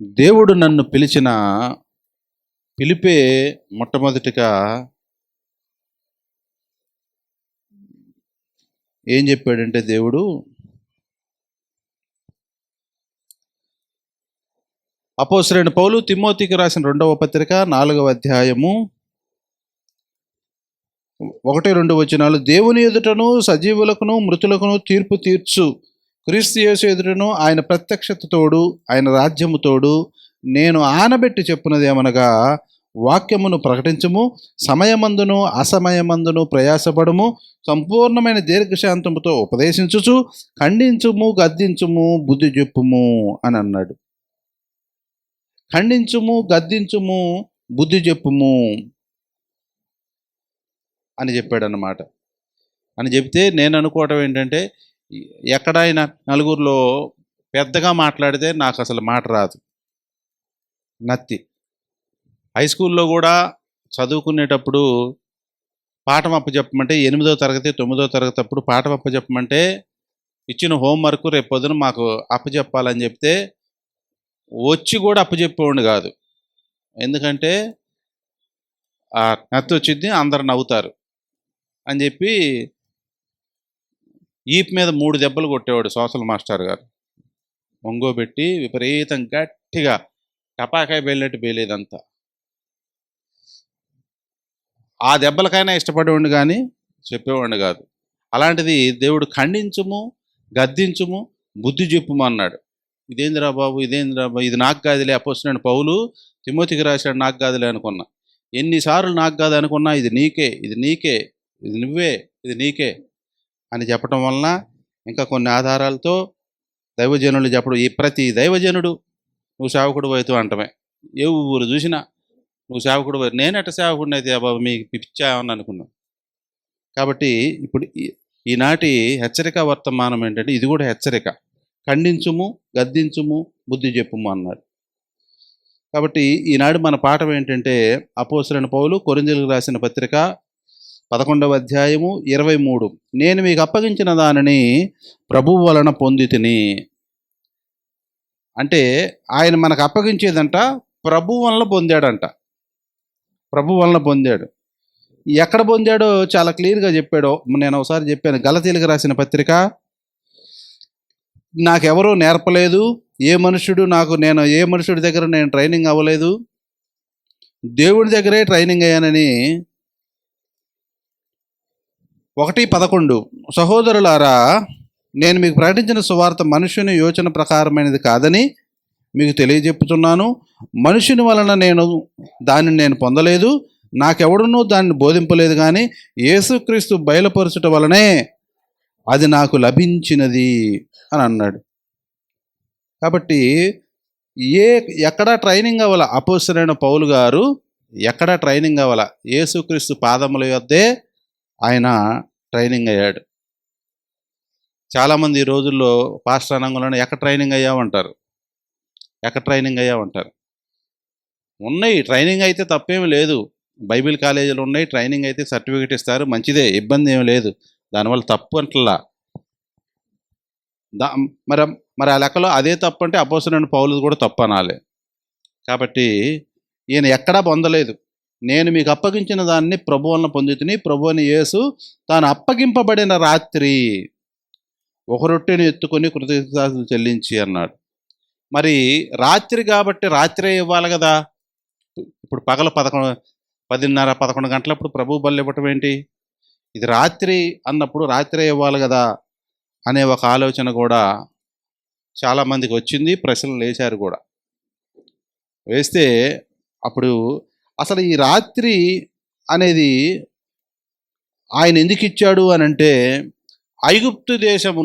దేవుడు నన్ను పిలిచిన పిలిపే మొట్టమొదటిగా ఏం చెప్పాడంటే దేవుడు అపోస్తలుడైన పౌలు తిమోతికి రాసిన 2వ పత్రిక 4వ అధ్యాయము 1-2 వచనాలు. దేవుని ఎదుటను సజీవులకును మృతులకును తీర్పు తీర్చు క్రీస్తు యేసు ఎదుటను ఆయన ప్రత్యక్షతతోడు ఆయన రాజ్యముతోడు నేను ఆనబెట్టి చెప్పున్నదేమనగా, వాక్యమును ప్రకటించుము, సమయమందును అసమయమందును ప్రయాసపడము, సంపూర్ణమైన దీర్ఘశాంతముతో ఉపదేశించుచు ఖండించుము, గద్దించుము, బుద్ధి చెప్పుము అని అన్నాడు. ఖండించుము, గద్దించుము, బుద్ధి చెప్పుము అని చెప్పాడు అన్నమాట. అని చెప్తే నేను అనుకోవటం ఏంటంటే, ఎక్కడైనా నలుగురిలో పెద్దగా మాట్లాడితే నాకు అసలు మాట రాదు, నత్తి. హై స్కూల్లో కూడా చదువుకునేటప్పుడు పాఠం అప్పచెప్పమంటే 8వ తరగతి 9వ తరగతి అప్పుడు పాఠం అప్పచెప్పమంటే ఇచ్చిన హోంవర్క్ రేపు పొద్దున మాకు అప్పచెప్పాలని చెప్తే వచ్చి కూడా అప్పచెప్పేవాడిని కాదు. ఎందుకంటే నత్తి వచ్చింది, అందరు నవ్వుతారు అని చెప్పి ఈప్ మీద 3 దెబ్బలు కొట్టేవాడు సోషల్ మాస్టర్ గారు. ఒంగోబెట్టి విపరీతం గట్టిగా టపాకాయ బేలినట్టు బేలేదంతా. ఆ దెబ్బలకైనా ఇష్టపడేవాడిని కానీ చెప్పేవాడిని కాదు. అలాంటిది దేవుడు ఖండించుము, గద్దించుము, బుద్ధి చెప్పుము అన్నాడు. ఇదేందిరా బాబు, ఇదేందిరా బాబు, ఇది నాకు కాదులే. అపోస్తలుడైన పౌలు తిమోతికి రాశాడు, నాకు కాదులే అనుకున్నా. ఎన్నిసార్లు నాకు కాదు అనుకున్నా, ఇది నీకే, ఇది నీకే, ఇది నువ్వే, ఇది నీకే అని చెప్పటం వలన ఇంకా కొన్ని ఆధారాలతో దైవజనులు చెప్పడం, ఈ ప్రతి దైవజనుడు నువ్వు సేవకుడు అవుతూ అంటమే. ఏ ఊరు చూసినా నువ్వు సేవకుడు, నేనట సేవకుడిని అయితే బాబు మీకు పిచ్చామని అనుకున్నాను. కాబట్టి ఇప్పుడు ఈనాటి హెచ్చరిక వర్తమానం ఏంటంటే, ఇది కూడా హెచ్చరిక. ఖండించుము, గద్దించుము, బుద్ధి చెప్పుము అన్నాడు. కాబట్టి ఈనాడు మన పాఠం ఏంటంటే, అపోస్తలుడైన పౌలు కొరింథీయులకు రాసిన పత్రిక 11వ అధ్యాయము 23. నేను మీకు అప్పగించిన దానిని ప్రభువు వలన పొందితిని. అంటే ఆయన మనకు అప్పగించేదంట ప్రభువు వలన పొందాడంట. ప్రభు వలన పొందాడు. ఎక్కడ పొందాడో చాలా క్లియర్గా చెప్పాడు. నేను ఒకసారి చెప్పాను, గలతీయులకు రాసిన పత్రిక, నాకెవరూ నేర్పలేదు, నేను ఏ మనుషుడి దగ్గర నేను ట్రైనింగ్ అవ్వలేదు, దేవుడి దగ్గరే ట్రైనింగ్ అయ్యానని 1:11. సహోదరులారా, నేను మీకు ప్రకటించిన సువార్త మనుషుని యోచన ప్రకారమైనది కాదని మీకు తెలియజెప్పుతున్నాను. మనుషుని వలన దానిని నేను పొందలేదు, నాకెవడునూ దాన్ని బోధింపలేదు, కానీ యేసుక్రీస్తు బయలుపరచుట వలనే అది నాకు లభించినది అని అన్నాడు. కాబట్టి ఎక్కడా ట్రైనింగ్ అవ్వాల అపోస్తలుడైన పౌలు గారు, ఎక్కడా ట్రైనింగ్ అవ్వాల. యేసుక్రీస్తు పాదముల యొద్దే ఆయన ట్రైనింగ్ అయ్యాడు. చాలామంది ఈ రోజుల్లో పాస్టర్ అనంగంలోనే ఎక్కడ ట్రైనింగ్ అయ్యామంటారు, ఎక్కడ ట్రైనింగ్ అయ్యామంటారు. ఉన్నాయి, ట్రైనింగ్ అయితే తప్పేమి లేదు. బైబిల్ కాలేజీలు ఉన్నాయి, ట్రైనింగ్ అయితే సర్టిఫికేట్ ఇస్తారు, మంచిదే, ఇబ్బంది ఏమి లేదు, దానివల్ల తప్పు అంటలా. మరి ఆ లెక్కలో అదే తప్పు అంటే అపోస్తలుడైన పౌలు కూడా తప్పు అనాలి. కాబట్టి ఈయన ఎక్కడా పొందలేదు. నేను మీకు అప్పగించిన దాన్ని ప్రభు వలన పొందితిని, ప్రభు అని యేసు తాను అప్పగింపబడిన రాత్రి ఒక రొట్టెను ఎత్తుకొని కృతజ్ఞతలు చెల్లించి అన్నాడు. మరి రాత్రి కాబట్టి రాత్రే ఇవ్వాలి కదా. ఇప్పుడు పగల 10:30-11 గంటలప్పుడు ప్రభు బలి ఇవ్వటం ఏంటి? ఇది రాత్రి అన్నప్పుడు రాత్రే ఇవ్వాలి కదా అనే ఒక ఆలోచన కూడా చాలామందికి వచ్చింది. ప్రశ్నలు వేశారు కూడా. వేస్తే అప్పుడు అసలు ఈ రాత్రి అనేది ఆయన ఎందుకు ఇచ్చాడు అని అంటే, ఐగుప్తు దేశము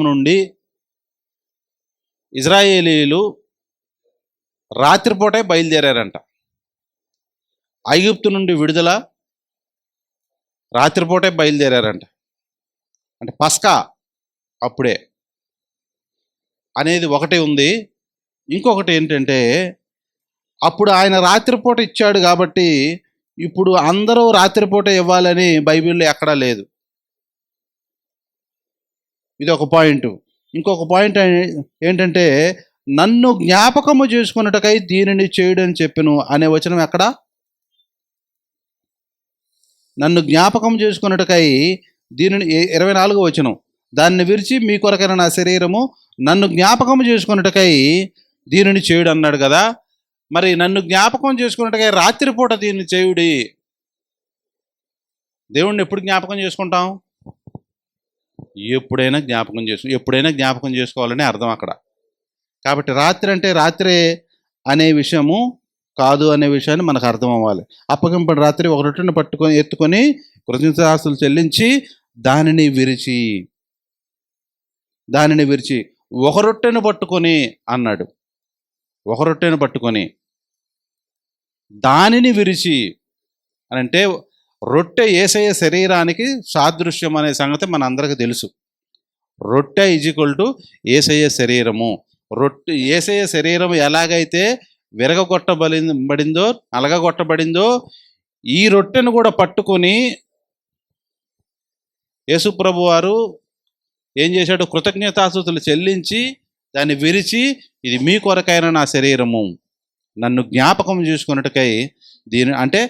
నుండి ఇజ్రాయేలీలు రాత్రిపూటే బయలుదేరారంట. ఐగుప్తు నుండి విడుదల రాత్రిపూటే బయలుదేరారంట. అంటే పస్కా అప్పుడే అనేది ఒకటి ఉంది. ఇంకొకటి ఏంటంటే, అప్పుడు ఆయన రాత్రిపూట ఇచ్చాడు కాబట్టి ఇప్పుడు అందరూ రాత్రిపూట ఇవ్వాలని బైబిల్లో ఎక్కడా లేదు. ఇది ఒక పాయింట్. ఇంకొక పాయింట్ ఏంటంటే నన్ను జ్ఞాపకము చేసుకున్నటకై దీనిని చేయడని చెప్పెను అనే వచనం ఎక్కడ? నన్ను జ్ఞాపకం చేసుకున్నటకై దీనిని 24వ వచనం, దాన్ని విరిచి మీ కొరకైన నా శరీరము నన్ను జ్ఞాపకం చేసుకున్నటకై దీనిని చేయుడు అన్నాడు కదా. మరి నన్ను జ్ఞాపకం చేసుకున్నటకై రాత్రిపూట దీన్ని చేయుడి. దేవుణ్ణి ఎప్పుడు జ్ఞాపకం చేసుకుంటాం? ఎప్పుడైనా జ్ఞాపకం చేసుకోవాలని అర్థం అక్కడ. కాబట్టి రాత్రి అంటే రాత్రే అనే విషయము కాదు అనే విషయాన్ని మనకు అర్థం అవ్వాలి. అప్పగింపడి రాత్రి ఒక రొట్టెను ఎత్తుకొని కృతజ్ఞతాస్తులు చెల్లించి దానిని విరిచి ఒక రొట్టెను పట్టుకొని అన్నాడు. ఒక రొట్టెను పట్టుకొని దానిని విరిచి అని అంటే రొట్టె యేసయ్య శరీరానికి సాదృశ్యం అనే సంగతి మన అందరికీ తెలుసు. రొట్టె = యేసయ్య శరీరము. యేసయ్య శరీరం ఎలాగైతే నలగగొట్టబడిందో ఈ రొట్టెను కూడా పట్టుకొని యేసుప్రభు వారు ఏం చేశాడు? కృతజ్ఞతాస్తుతులు చెల్లించి దాన్ని విరిచి ఇది మీ కొరకైన నా శరీరము, నన్ను జ్ఞాపకం చేసుకున్నట్టుకై దీని అంటే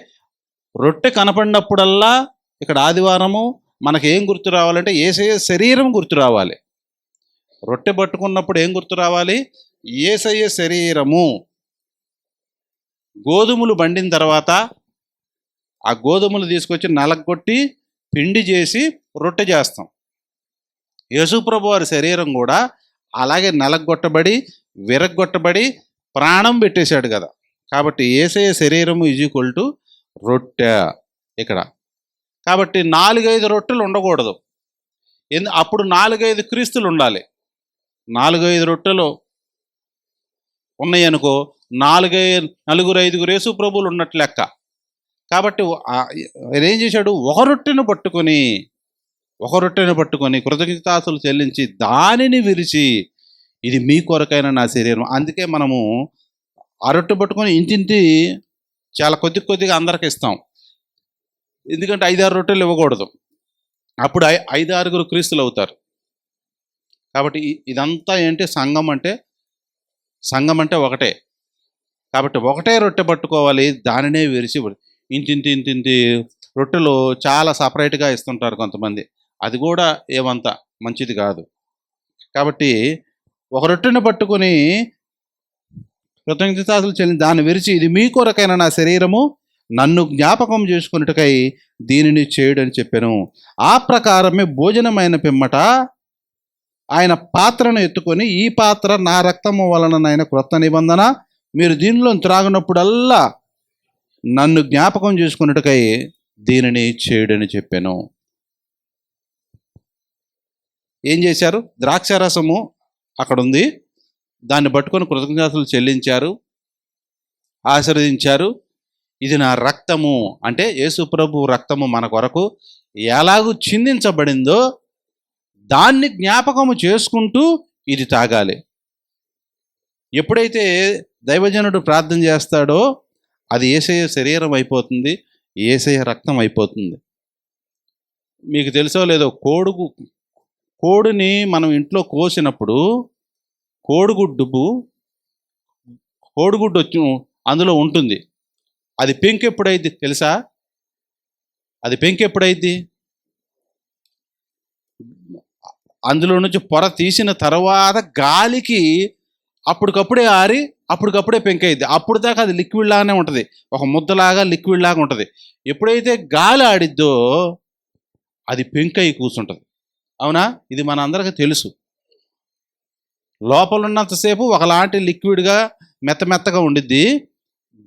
రొట్టె కనపడినప్పుడల్లా ఇక్కడ ఆదివారము మనకి ఏం గుర్తు రావాలంటే యేసయ్య శరీరం గుర్తు రావాలి. రొట్టె పట్టుకున్నప్పుడు ఏం గుర్తు రావాలి? యేసయ్య శరీరము. గోధుమలు బండిన తర్వాత ఆ గోధుమలు తీసుకొచ్చి నలగొట్టి పిండి చేసి రొట్టె చేస్తాం. యేసుప్రభు వారి శరీరం కూడా అలాగే నలగొట్టబడి విరగొట్టబడి ప్రాణం పెట్టేశాడు కదా. కాబట్టి యేసయ్య శరీరము = రొట్టె ఇక్కడ. కాబట్టి 4-5 రొట్టెలు ఉండకూడదు. అప్పుడు 4-5 క్రీస్తులు ఉండాలి. 4-5 రొట్టెలు ఉన్నాయి అనుకో, 4-5 యేసు ప్రభువులు ఉన్నట్లు లెక్క. కాబట్టి ఏం చేశాడు? ఒక రొట్టెను పట్టుకొని కృతజ్ఞతాస్తులు చెల్లించి దానిని విరిచి ఇది మీ కొరకైన నా శరీరం. అందుకే మనము ఆ రొట్టె పట్టుకొని ఇంటింటి చాలా కొద్దిగా అందరికి ఇస్తాం. ఎందుకంటే 5-6 రొట్టెలు ఇవ్వకూడదు, అప్పుడు 5-6 క్రీస్తులు అవుతారు. కాబట్టి ఇదంతా ఏంటి? సంఘం అంటే ఒకటే. కాబట్టి ఒకటే రొట్టె పట్టుకోవాలి, దానినే విరిచి. ఇంతింతి రొట్టెలు చాలా సపరేట్గా ఇస్తుంటారు కొంతమంది, అది కూడా ఏమంత మంచిది కాదు. కాబట్టి ఒక రొట్టెను పట్టుకొని కృతజ్ఞతాస్తులు చెల్లించి దాన్ని విరిచి ఇది మీ కొరకైన నా శరీరము, నన్ను జ్ఞాపకం చేసుకున్నట్టుకై దీనిని చేయుడని చెప్పాను. ఆ ప్రకారమే భోజనమైన పిమ్మట ఆయన పాత్రను ఎత్తుకొని ఈ పాత్ర నా రక్తము వలననైన క్రొత్త నిబంధన, మీరు దీనిలో త్రాగునప్పుడల్లా నన్ను జ్ఞాపకం చేసుకున్నట్టుకై దీనిని చేయుడని చెప్పాను. ఏం చేశారు? ద్రాక్షారసము అక్కడ ఉంది, దాన్ని పట్టుకొని కృతజ్ఞతలు చెల్లించారు, ఆశీర్వదించారు. ఇది నా రక్తము అంటే యేసుప్రభు రక్తము మన కొరకు ఎలాగూ చిందించబడిందో దాన్ని జ్ఞాపకము చేసుకుంటూ ఇది తాగాలి. ఎప్పుడైతే దైవజనుడు ప్రార్థన చేస్తాడో అది యేసయ్య శరీరం అయిపోతుంది, యేసయ్య రక్తం అయిపోతుంది. మీకు తెలుసో లేదో, కోడిని మనం ఇంట్లో కోసినప్పుడు కోడిగుడ్డు వచ్చి అందులో ఉంటుంది. అది పెంకు ఎప్పుడైద్ది తెలుసా? అందులో నుంచి పొర తీసిన తర్వాత గాలికి అప్పటికప్పుడే ఆరి అప్పటికప్పుడే పెంకైద్ది. అప్పుడు దాకా అది లిక్విడ్ లాగానే ఉంటుంది, ఒక ముద్దలాగా లిక్విడ్ లాగా ఉంటుంది. ఎప్పుడైతే గాలి ఆడిద్దో అది పెంకై కూర్చుంటుంది. అవునా? ఇది మన అందరికీ తెలుసు. లోపల ఉన్నంతసేపు ఒకలాంటి లిక్విడ్గా మెత్తగా ఉండిద్ది,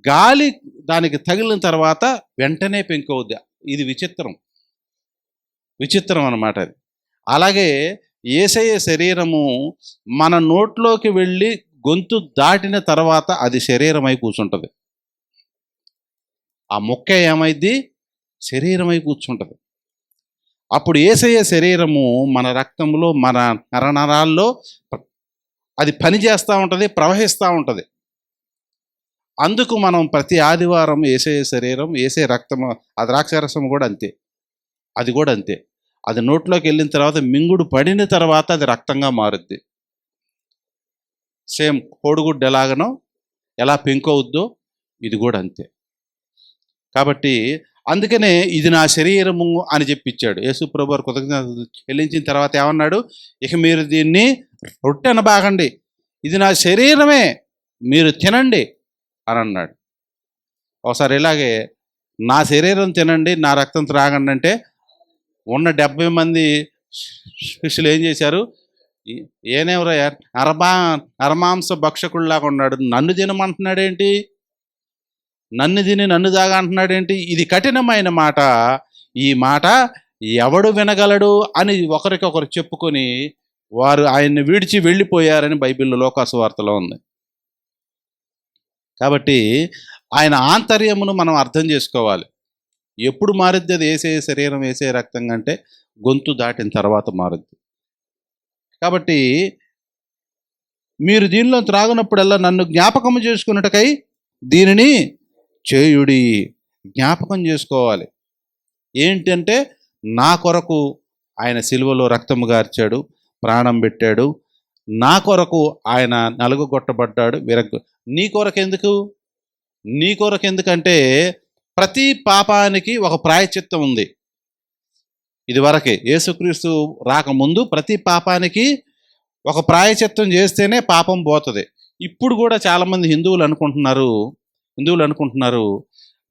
గాలి దానికి తగిలిన తర్వాత వెంటనే పెంకవుద్ది. ఇది విచిత్రం అన్నమాట అది. అలాగే యేసయ్య శరీరము మన నోట్లోకి వెళ్ళి గొంతు దాటిన తర్వాత అది శరీరమై కూర్చుంటుంది. ఆ మొక్క ఏమైంది? శరీరమై కూర్చుంటుంది. అప్పుడు యేసయ్య శరీరము మన రక్తంలో, మన నరనరాల్లో అది పనిచేస్తూ ఉంటుంది, ప్రవహిస్తూ ఉంటుంది. అందుకు మనం ప్రతి ఆదివారం యేసయ్య శరీరం, యేసయ్య రక్తము, ఆ ద్రాక్షారసం కూడా అంతే, అది కూడా అంతే. అది నోట్లోకి వెళ్ళిన తర్వాత మింగుడు పడిన తర్వాత అది రక్తంగా మారుద్ది. సేమ్ కోడిగుడ్డు ఎలాగనో ఎలా పెంకవుద్దో ఇది కూడా అంతే. కాబట్టి అందుకనే ఇది నా శరీరము అని చెప్పిచ్చాడు యేసుప్రభు వారు. కృతజ్ఞతలు చెల్లించిన తర్వాత ఏమన్నాడు, ఇక మీరు దీన్ని రొట్టె అనబాగండి, ఇది నా శరీరమే, మీరు తినండి అని అన్నాడు. ఒకసారి ఇలాగే నా శరీరం తినండి, నా రక్తం త్రాగండి అంటే ఉన్న 70 మంది శిష్యులు ఏం చేశారు, ఏనేవరయ్యా నరమాంస భక్షకుల్లాగా ఉన్నాడు, నన్ను తినమంటున్నాడేంటి, నన్ను తిని నన్ను దాగా అంటున్నాడేంటి, ఇది కఠినమైన మాట, ఈ మాట ఎవడు వినగలడు అని ఒకరికొకరు చెప్పుకొని వారు ఆయన్ని విడిచి వెళ్ళిపోయారని బైబిల్లో లోకాసు వార్తలో ఉంది. కాబట్టి ఆయన ఆంతర్యమును మనం అర్థం చేసుకోవాలి. ఎప్పుడు మారుద్ది అది, వేసే శరీరం వేసే రక్తం కంటే గొంతు దాటిన తర్వాత మారుద్ది. కాబట్టి మీరు దీనిలో త్రాగునప్పుడల్లా నన్ను జ్ఞాపకము చేసుకున్నట్టుకై దీనిని చేయుడి. జ్ఞాపకం చేసుకోవాలి. ఏంటంటే నా కొరకు ఆయన సిలువలో రక్తము గార్చాడు, ప్రాణం పెట్టాడు, నా కొరకు ఆయన నలుగుగొట్టబడ్డాడు. నీ కొరకెందుకు? నీ కొరకెందుకంటే ప్రతి పాపానికి ఒక ప్రాయశ్చిత్తం ఉంది. ఇదివరకే యేసుక్రీస్తు రాకముందు ప్రతి పాపానికి ఒక ప్రాయశ్చిత్తం చేస్తేనే పాపం పోతుంది. ఇప్పుడు కూడా చాలామంది హిందువులు అనుకుంటున్నారు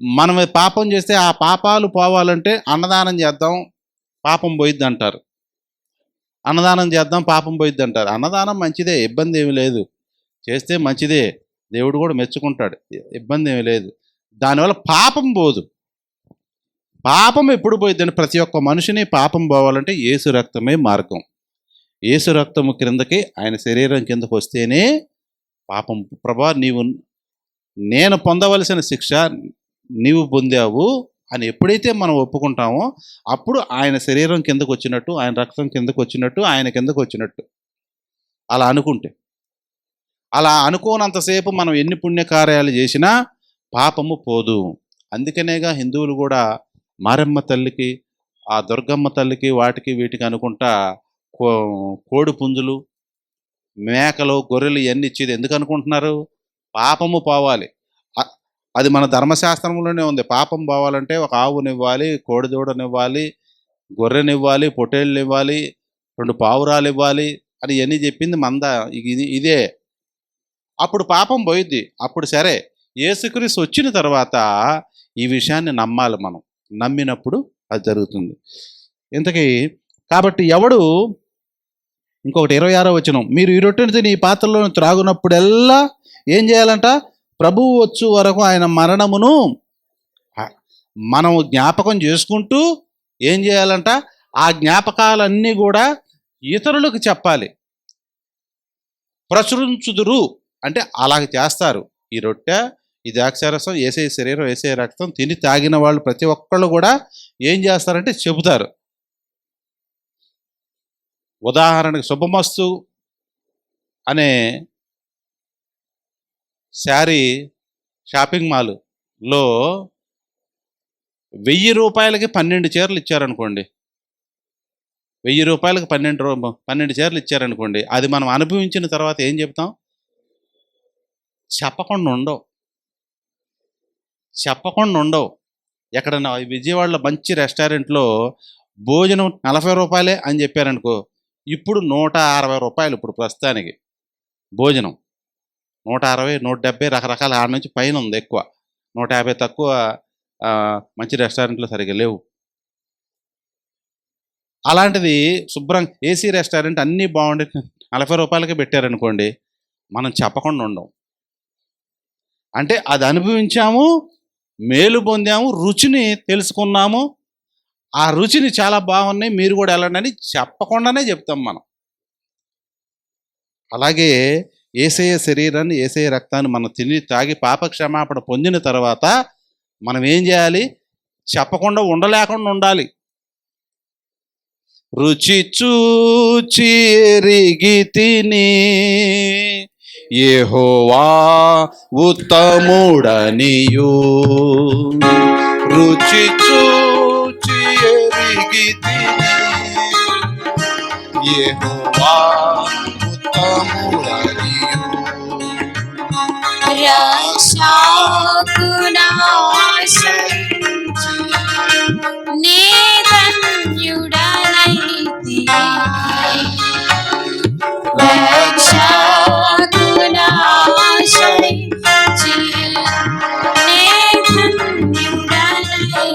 మనం పాపం చేస్తే ఆ పాపాలు పోవాలంటే అన్నదానం చేద్దాం పాపం పోయిద్ది అంటారు. అన్నదానం చేద్దాం పాపం పోయిద్ది అంటారు. అన్నదానం మంచిదే, ఇబ్బంది ఏమి లేదు, చేస్తే మంచిదే, దేవుడు కూడా మెచ్చుకుంటాడు, ఇబ్బంది ఏమి లేదు. దానివల్ల పాపం పోదు. పాపం ఎప్పుడు పోయిద్దని ప్రతి ఒక్క మనిషిని పాపం పోవాలంటే యేసు రక్తమే మార్గం. యేసు రక్తము క్రిందకి ఆయన శరీరం కిందకు వస్తేనే పాపం. ప్రభా నేను పొందవలసిన శిక్ష నీవు పొందావు అని ఎప్పుడైతే మనం ఒప్పుకుంటామో అప్పుడు ఆయన శరీరం కిందకు వచ్చినట్టు, ఆయన రక్తం కిందకు వచ్చినట్టు, ఆయన కిందకు వచ్చినట్టు. అలా అనుకుంటే, అలా అనుకోనంతసేపు మనం ఎన్ని పుణ్యకార్యాలు చేసినా పాపము పోదు. అందుకనేగా హిందువులు కూడా మారమ్మ తల్లికి, ఆ దుర్గమ్మ తల్లికి, వాటికి వీటికి అనుకుంటా కోడి పుంజులు, మేకలు, గొర్రెలు ఇవన్నీ ఇచ్చేది ఎందుకు అనుకుంటున్నారు? పాపము పోవాలి. అది మన ధర్మశాస్త్రంలోనే ఉంది. పాపం పోవాలంటే ఒక ఆవునివ్వాలి, కోడిదూడనివ్వాలి, గొర్రెనివ్వాలి, పొట్టేళ్ళు ఇవ్వాలి, 2 పావురాలు ఇవ్వాలి అని ఇవన్నీ చెప్పింది ఇదే. అప్పుడు పాపం పోయిద్ది. అప్పుడు సరే, యేసుక్రీస్తు వచ్చిన తర్వాత ఈ విషయాన్ని నమ్మాలి. మనం నమ్మినప్పుడు అది జరుగుతుంది. ఇంతకీ కాబట్టి ఎవడు, ఇంకొకటి 26వ వచనం, మీరు ఈ రొట్టెని తిని ఈ పాత్రలో త్రాగునప్పుడల్లా ఏం చేయాలంట? ప్రభువు వచ్చు వరకు ఆయన మరణమును మనం జ్ఞాపకం చేసుకుంటూ ఏం చేయాలంట? ఆ జ్ఞాపకాలన్నీ కూడా ఇతరులకు చెప్పాలి. ప్రచురించుదురు అంటే అలాగ చేస్తారు. ఈ రొట్టె, ఈ ద్రాక్షారసం, యేసయ్య శరీరం, యేసయ్య రక్తం తిని తాగిన వాళ్ళు ప్రతి ఒక్కళ్ళు కూడా ఏం చేస్తారంటే చెబుతారు. ఉదాహరణకు శుభమస్తు అనే శారీ షాపింగ్ మాల్లో 1000 రూపాయలకి 12 చీరలు ఇచ్చారనుకోండి, 1000 రూపాయలకి 12 చీరలు ఇచ్చారనుకోండి, అది మనం అనుభవించిన తర్వాత ఏం చెప్తాం? చెప్పకుండా ఉండవు. ఎక్కడన్నా విజయవాడలో మంచి రెస్టారెంట్లో భోజనం 40 రూపాయలే అని చెప్పారనుకో, ఇప్పుడు 160 రూపాయలు. ఇప్పుడు ప్రస్తుతానికి భోజనం 160, 170 రకరకాల, ఆడ నుంచి పైన ఉంది ఎక్కువ, 150 తక్కువ. మంచి రెస్టారెంట్లో సరిగ్గా లేవు. అలాంటిది శుభ్రం ఏసీ రెస్టారెంట్ అన్నీ బాగుండి 40 రూపాయలకే పెట్టారనుకోండి, మనం చెప్పకుండా ఉండం. అంటే అది అనుభవించాము, మేలు పొందాము, రుచిని తెలుసుకున్నాము, ఆ రుచిని చాలా బాగున్నాయి, మీరు కూడా వెళ్ళండి అని చెప్పకుండానే చెప్తాం మనం. అలాగే యేసయ్య శరీరాన్ని, యేసయ్య రక్తాన్ని మనం తిని తాగి పాపక్షమాపణ పొందిన తర్వాత మనం ఏం చేయాలి? చెప్పకుండా ఉండలేకుండా ఉండాలి. రుచి చూచి ఎరిగి తిని యెహోవా ఉత్తముడనియు, రుచి చూచి ఎరిగి తిని యెహోవా ఉత్తముడనియు రక్షకునాశ్రయించి నే ధన్యుడనైతి. రక్షకునాశ్రయించి నే ధన్యుడనైతి.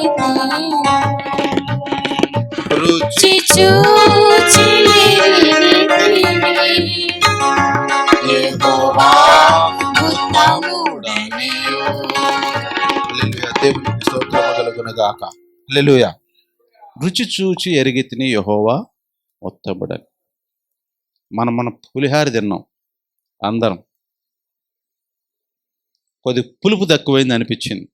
రుచి చూచి యెహోవా ఉత్తముడనియు. హల్లెలూయా. దేవునికి స్తోత్రము కలుగును గాక. హల్లెలూయా. రుచి చూచి ఎరిగితిని యెహోవా ఉత్తముడని. మన పులిహార తిన్నాం అందరం. కొద్ది పులుపు తక్కువైంది అనిపించింది.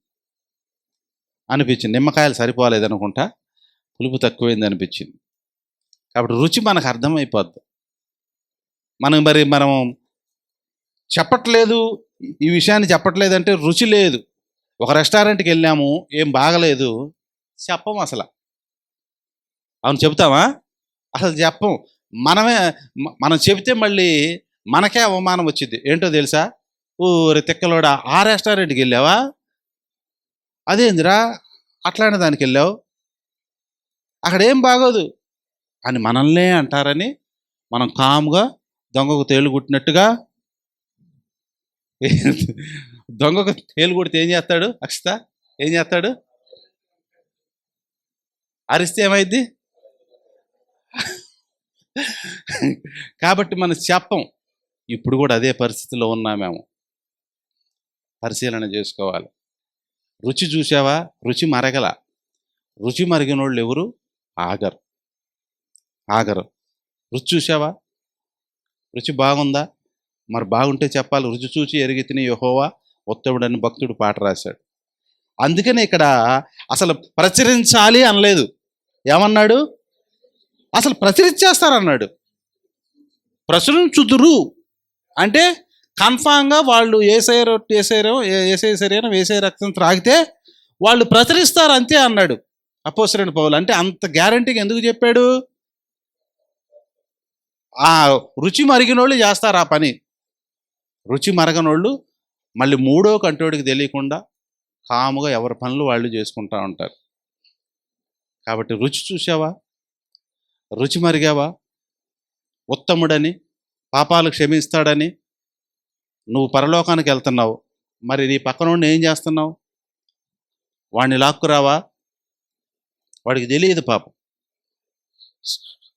నిమ్మకాయలు సరిపోలేదనుకుంటా, పులుపు తక్కువైంది అనిపించింది. కాబట్టి రుచి మనకు అర్థమైపోద్ది. మనం చెప్పట్లేదు, ఈ విషయాన్ని చెప్పట్లేదంటే రుచి లేదు. ఒక రెస్టారెంట్కి వెళ్ళాము, ఏం బాగలేదు, చెప్పం అసలు. అవును, చెప్తామా? అసలు చెప్పం. మనం చెబితే మళ్ళీ మనకే అవమానం వచ్చింది. ఏంటో తెలుసా? ఊరి తిక్కలోడా, ఆ రెస్టారెంట్కి వెళ్ళావా, అదేందిరా అట్లాంటి దానికి వెళ్ళావు, అక్కడేం బాగోదు అని మనల్నే అంటారని మనం కామ్గా దొంగకు తేలు కుట్టినట్టుగా. దొంగకు తేలు కుడితే ఏం చేస్తాడు? అక్షిత ఏం చేస్తాడు? అరిస్తే ఏమైద్ది? కాబట్టి మనం చెప్పం. ఇప్పుడు కూడా అదే పరిస్థితిలో ఉన్నామేమో. పరిశీలన చేసుకోవాలి. రుచి చూసావా? రుచి మరగల. రుచి మరిగిన వాళ్ళు ఎవరు? ఆగరు. రుచి చూసావా? రుచి బాగుందా? మరి బాగుంటే చెప్పాలి. రుచి చూచి ఎరిగితిని యెహోవా ఉత్తముడని భక్తుడు పాట రాశాడు. అందుకనే ఇక్కడ అసలు ప్రచురించాలి అనలేదు. ఏమన్నాడు? అసలు ప్రచురించేస్తారన్నాడు. ప్రచురించుదురు అంటే కన్ఫామ్గా వాళ్ళు ఏసై శరీరం ఏసై రక్తం త్రాగితే వాళ్ళు ప్రచురిస్తారు అంతే అన్నాడు అపోస్తలుడైన పౌలు. అంటే అంత గ్యారంటీగా ఎందుకు చెప్పాడు? ఆ రుచి మరిగినోళ్ళు చేస్తారు ఆ పని. రుచి మరగనోళ్ళు మళ్ళీ మూడో కంటోడికి తెలియకుండా కాముగా ఎవరి పనులు వాళ్ళు చేసుకుంటూ ఉంటారు. కాబట్టి రుచి చూసావా? రుచి మరిగావా? ఉత్తముడని, పాపాలు క్షమిస్తాడని నువ్వు పరలోకానికి వెళ్తున్నావు. మరి నీ పక్కన ఏం చేస్తున్నావు? వాడిని లాక్కురావా? వాడికి తెలియదు పాపం.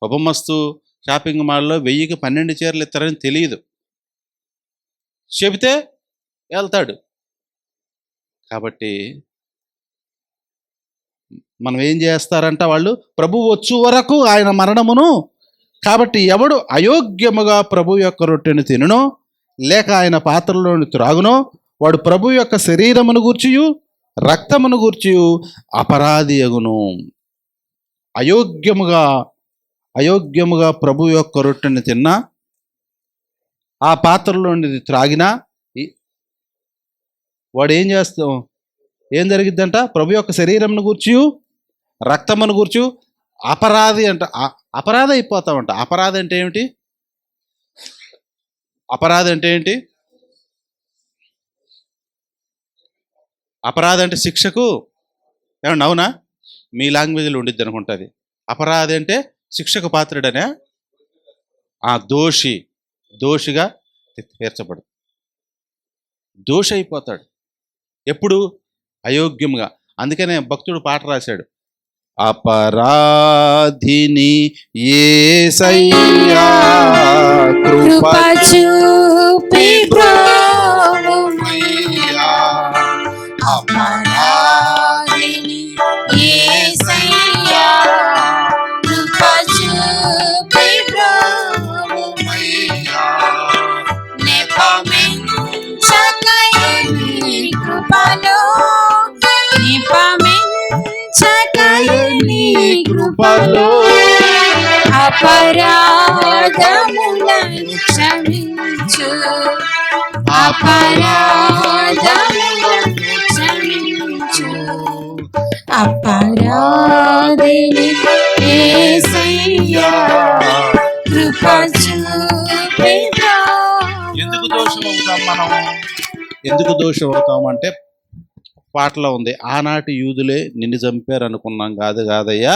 ఉపమస్తు షాపింగ్ మాల్లో 1000కి 12 చీరలు ఇస్తారని తెలియదు. చెబితే వెళ్తాడు. కాబట్టి మనం ఏం చేస్తారంట? వాళ్ళు ప్రభు వచ్చు వరకు ఆయన మరణమును. కాబట్టి ఎవడు అయోగ్యముగా ప్రభు యొక్క రొట్టెను తినునో లేక ఆయన పాత్రలోని త్రాగునో వాడు ప్రభు యొక్క శరీరమును గూర్చియు రక్తమును గూర్చియు అపరాధి అగును. అయోగ్యముగా ప్రభు యొక్క రొట్టెను తిన్నా, ఆ పాత్రలోనిది త్రాగినా వాడు ఏం చేస్తాం? ఏం జరిగిద్దంట? ప్రభు యొక్క శరీరమును గూర్చియు రక్తమును గూర్చియు అపరాధి అంట. అపరాధి అయిపోతామంట. అపరాధి అంటే ఏమిటి? అపరాధి అంటే ఏంటి? అపరాధి అంటే శిక్షకు ఏమన్నా అవునా? మీ లాంగ్వేజ్లో ఉండిద్ది అనుకుంటుంది. అపరాధి అంటే శిక్షకు పాత్రుడనే. దోషిగా తీర్చబడు. దోషి అయిపోతాడు ఎప్పుడు? అయోగ్యంగా. అందుకనే భక్తుడు పాట రాశాడు, అపరాధిని యేసయ్యా కృప చూపి బ్రోవుమయ్యా. అపరాధిని యేసయ్యా కృప చూపి బ్రోవుమయ్యా. నిపమించకయని కృపలో అపరాధములను క్షమించు. అపరాధిని యేసయ్యా చూపెదా. ఎందుకు దోషం అవుతాం మనం? ఎందుకు దోషం అవుతాం అంటే పాటలో ఉంది, ఆనాటి యూదులే నిన్ను చంపారు అనుకున్నాం. కాదయ్యా,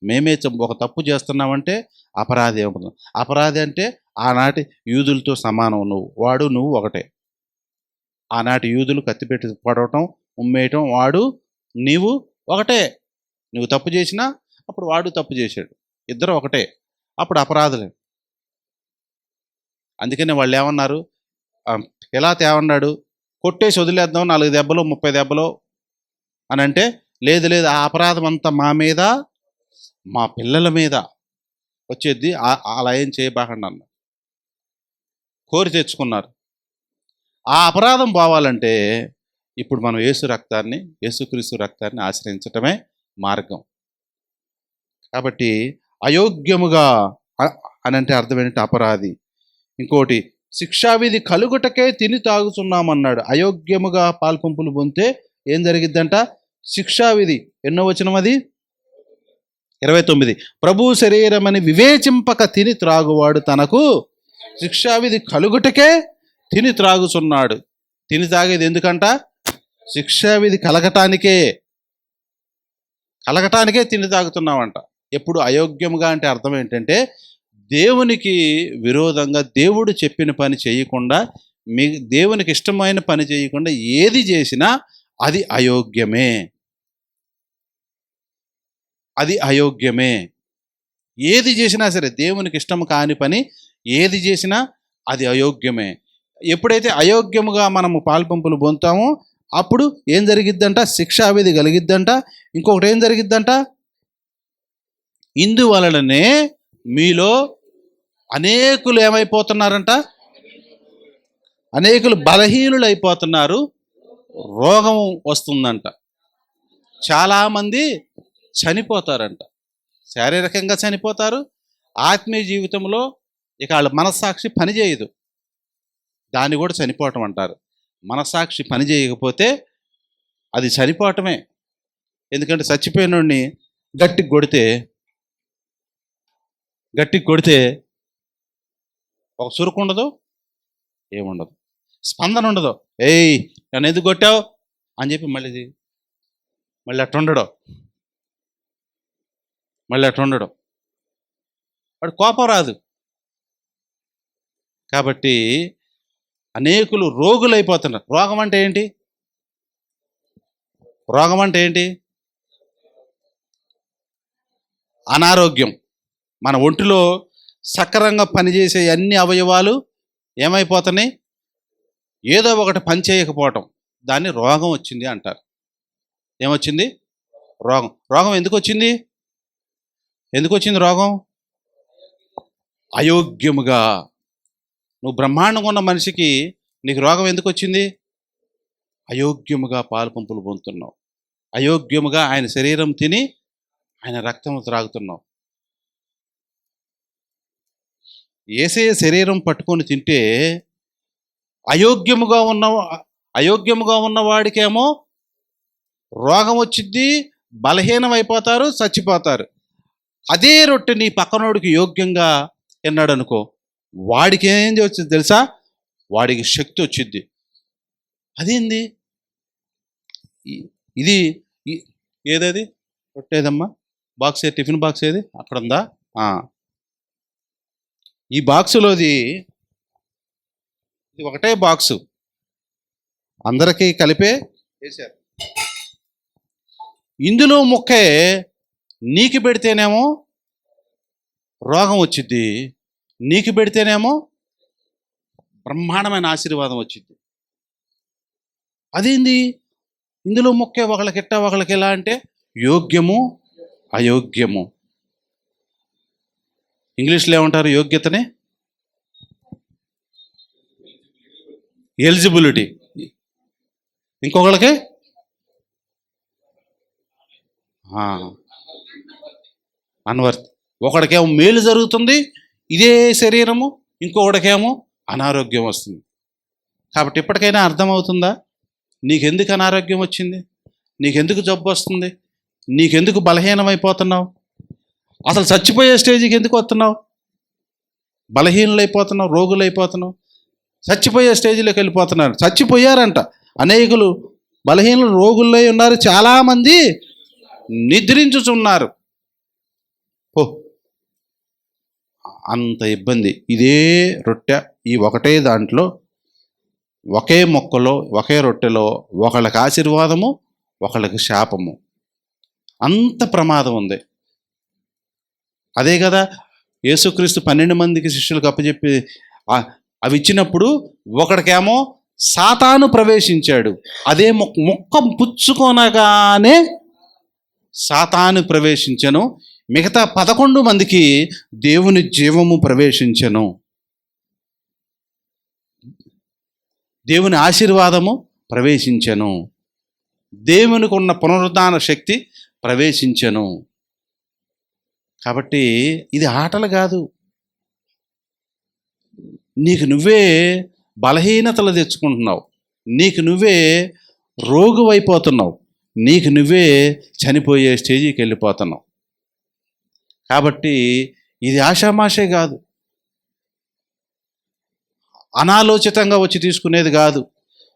మేమే ఒక తప్పు చేస్తున్నామంటే అపరాధి అవుతుంది. అపరాధి అంటే ఆనాటి యూదులతో సమానం. నువ్వు ఒకటే. ఆనాటి యూదులు కత్తిపెట్టి పడవటం, ఉమ్మేయటం, నీవు ఒకటే. నువ్వు తప్పు చేసినా అప్పుడు వాడు తప్పు చేశాడు, ఇద్దరు ఒకటే, అప్పుడు అపరాధులే. అందుకనే వాళ్ళు ఏమన్నారు, పిలాతు ఏమన్నాడు, కొట్టేసి వదిలేద్దాం 4 దెబ్బలు 30 దెబ్బలు అని అంటే, లేదు ఆ అపరాధం అంతా మా మీద, మా పిల్లల మీద వచ్చేది, అలా ఏం చేయబాకండి అన్న కోరి తెచ్చుకున్నారు. ఆ అపరాధం పోవాలంటే ఇప్పుడు మనం యేసుక్రీస్తు రక్తాన్ని ఆశ్రయించటమే మార్గం. కాబట్టి అయోగ్యముగా అని అంటే అర్థం ఏంటంటే అపరాధి. ఇంకోటి, శిక్షావిధి కలుగుటకే తిని తాగుతున్నామన్నాడు. అయోగ్యముగా పాల్పంపులు పొందితే ఏం జరిగిద్దంట? శిక్షావిధి. ఎన్నో వచనం అది? 29. ప్రభు శరీరమని వివేచింపక తిని త్రాగువాడు తనకు శిక్షావిధి కలుగుటకే తిని త్రాగుచున్నాడు. తిని తాగేది ఎందుకంట? శిక్షావిధి కలగటానికే తిని తాగుతున్నామంట. ఎప్పుడు అయోగ్యముగా అంటే అర్థం ఏంటంటే దేవునికి విరోధంగా, దేవుడు చెప్పిన పని చేయకుండా, దేవునికి ఇష్టమైన పని చేయకుండా ఏది చేసినా అది అయోగ్యమే. ఏది చేసినా సరే దేవునికి ఇష్టం కాని పని ఏది చేసినా అది అయోగ్యమే. ఎప్పుడైతే అయోగ్యముగా మనము పాల్పంపులు పొందుతామో అప్పుడు ఏం జరిగిద్దంట? శిక్షావిధి కలిగిద్దంట. ఇంకొకటి ఏం జరిగిద్దంట? ఇందువలననే మీలో అనేకులు ఏమైపోతున్నారంట? అనేకులు బలహీనులు అయిపోతున్నారు, రోగం వస్తుందంట. చాలామంది చనిపోతారంట, శారీరకంగా చనిపోతారు, ఆత్మీయ జీవితంలో ఇక వాళ్ళ మనస్సాక్షి పనిచేయదు, దాన్ని కూడా చనిపోవటం అంటారు. మనస్సాక్షి పని చేయకపోతే అది చనిపోవటమే. ఎందుకంటే చచ్చిపోయినోడిని గట్టికి కొడితే ఒక చురుకు ఉండదు, ఏముండదు, స్పందన ఉండదు. ఏయ్ నన్ను ఎందుకు కొట్టావు అని చెప్పి మళ్ళీ అట్టుండడు, వాడు కోపం రాదు. కాబట్టి అనేకులు రోగులైపోతున్నారు. రోగం అంటే ఏంటి? అనారోగ్యం. మన ఒంటిలో సక్రమంగా పనిచేసే అన్ని అవయవాలు ఏమైపోతున్నాయి? ఏదో ఒకటి పని చేయకపోవటం, దాన్ని రోగం వచ్చింది అంటారు. ఏమొచ్చింది? రోగం ఎందుకు వచ్చింది రోగం? అయోగ్యముగా. నువ్వు బ్రహ్మాండంగా ఉన్న మనిషికి నీకు రోగం ఎందుకు వచ్చింది? అయోగ్యముగా పాలుపంపులు పొందుతున్నావు, అయోగ్యముగా ఆయన శరీరం తిని ఆయన రక్తం త్రాగుతున్నావు. యేసయ్య శరీరం పట్టుకొని తింటే అయోగ్యముగా ఉన్న వాడికేమో రోగం వచ్చింది, బలహీనం అయిపోతారు, చచ్చిపోతారు. అదే రొట్టె నీ పక్కనోడికి యోగ్యంగా తిన్నాడు అనుకో, వాడికి ఏం వచ్చింది తెలుసా? వాడికి శక్తి వచ్చింది. అదేంది ఇది? ఏదది రొట్టేదమ్మా? బాక్స్ ఏది? టిఫిన్ బాక్స్ ఏది? అక్కడ ఉందా? ఈ బాక్సులోది ఇది ఒకటే బాక్సు, అందరికీ కలిపే వేశారు. ఇందులో ముక్కే నీకు పెడితేనేమో రోగం వచ్చింది, నీకు పెడితేనేమో బ్రహ్మాండమైన ఆశీర్వాదం వచ్చింది. అదేంది? ఇందులో ముక్కే ఒకళ్ళకి ఎలా అంటే యోగ్యము అయోగ్యము. ఇంగ్లీష్లో ఏమంటారు యోగ్యతనే? ఎలిజిబిలిటీ. ఇంకొకళ్ళకి అన్వర్త్. ఒకడికేమో మేలు జరుగుతుంది ఇదే శరీరము, ఇంకొకడికేమో అనారోగ్యం వస్తుంది. కాబట్టి ఇప్పటికైనా అర్థమవుతుందా నీకెందుకు అనారోగ్యం వచ్చింది, నీకెందుకు జబ్బు వస్తుంది, నీకెందుకు బలహీనమైపోతున్నావు? అసలు చచ్చిపోయే స్టేజ్కి ఎందుకు వస్తున్నావు? బలహీనులైపోతున్నావు, రోగులైపోతున్నావు, చచ్చిపోయే స్టేజ్లోకి వెళ్ళిపోతున్నారు. చచ్చిపోయారంట అనేకులు, బలహీనులు రోగులై ఉన్నారు, చాలామంది నిద్రించుచున్నారు. ఓ అంత ఇబ్బంది. ఇదే రొట్టె, ఈ ఒకటే దాంట్లో, ఒకే మొక్కలో, ఒకే రొట్టెలో ఒకళ్ళకి ఆశీర్వాదము, ఒకళ్ళకి శాపము. అంత ప్రమాదం ఉంది. అదే కదా యేసుక్రీస్తు 12 మందికి శిష్యులకు అప్పచెప్పి అవి ఇచ్చినప్పుడు ఒకడికేమో సాతాను ప్రవేశించాడు. అదే మొక్క పుచ్చుకొనగానే సాతాను ప్రవేశించెను. మిగతా 11 మందికి దేవుని జీవము ప్రవేశించెను, దేవుని ఆశీర్వాదము ప్రవేశించెను, దేవునికి ఉన్న పునరుద్ధాన శక్తి ప్రవేశించెను. కాబట్టి ఇది ఆటలు కాదు. నీకు నువ్వే బలహీనతలు తెచ్చుకుంటున్నావు, నీకు నువ్వే రోగువైపోతున్నావు, నీకు నువ్వే చనిపోయే స్టేజీకి వెళ్ళిపోతున్నావు. కాబట్టి ఇది ఆషామాషే కాదు, అనాలోచితంగా వచ్చి తీసుకునేది కాదు,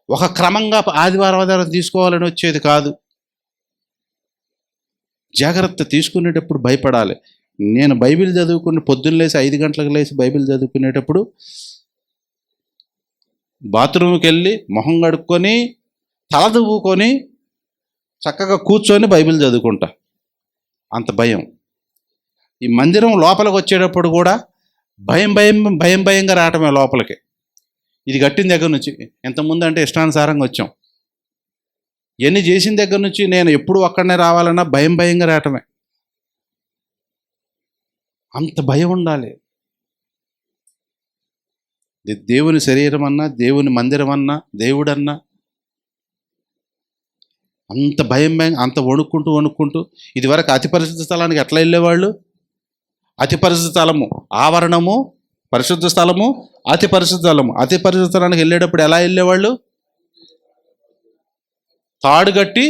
ఒక క్రమంగా ఆదివారం తీసుకోవాలని వచ్చేది కాదు. జాగ్రత్త తీసుకునేటప్పుడు భయపడాలి. నేను బైబిల్ చదువుకుని పొద్దున్న లేసి 5 గంటలకు లేచి బైబిల్ చదువుకునేటప్పుడు బాత్రూమ్కి వెళ్ళి మొహం కడుక్కొని తల దువ్వుకొని చక్కగా కూర్చొని బైబిల్ చదువుకుంటా. అంత భయం. ఈ మందిరం లోపలికి వచ్చేటప్పుడు కూడా భయంగా రావటమే లోపలికి. ఇది కట్టిన దగ్గర నుంచి ఎంతమంది అంటే ఇష్టానుసారంగా వచ్చాం. ఎన్ని చేసిన దగ్గర నుంచి నేను ఎప్పుడు అక్కడనే రావాలన్నా భయంగా రావటమే. అంత భయం ఉండాలి. దేవుని శరీరం అన్నా, దేవుని మందిరం అన్నా, దేవుడన్నా అంత భయం అంత వణుక్కుంటూ ఇదివరకు అతి పరిశుద్ధ స్థలానికి ఎట్లా వెళ్ళేవాళ్ళు? అతి పరిశుద్ధ స్థలము, ఆవరణము, పరిశుద్ధ స్థలము, అతి పరిశుద్ధ స్థలము. అతి పరిశుద్ధ స్థలానికి వెళ్ళేటప్పుడు ఎలా వెళ్ళేవాళ్ళు? తాడు కట్టి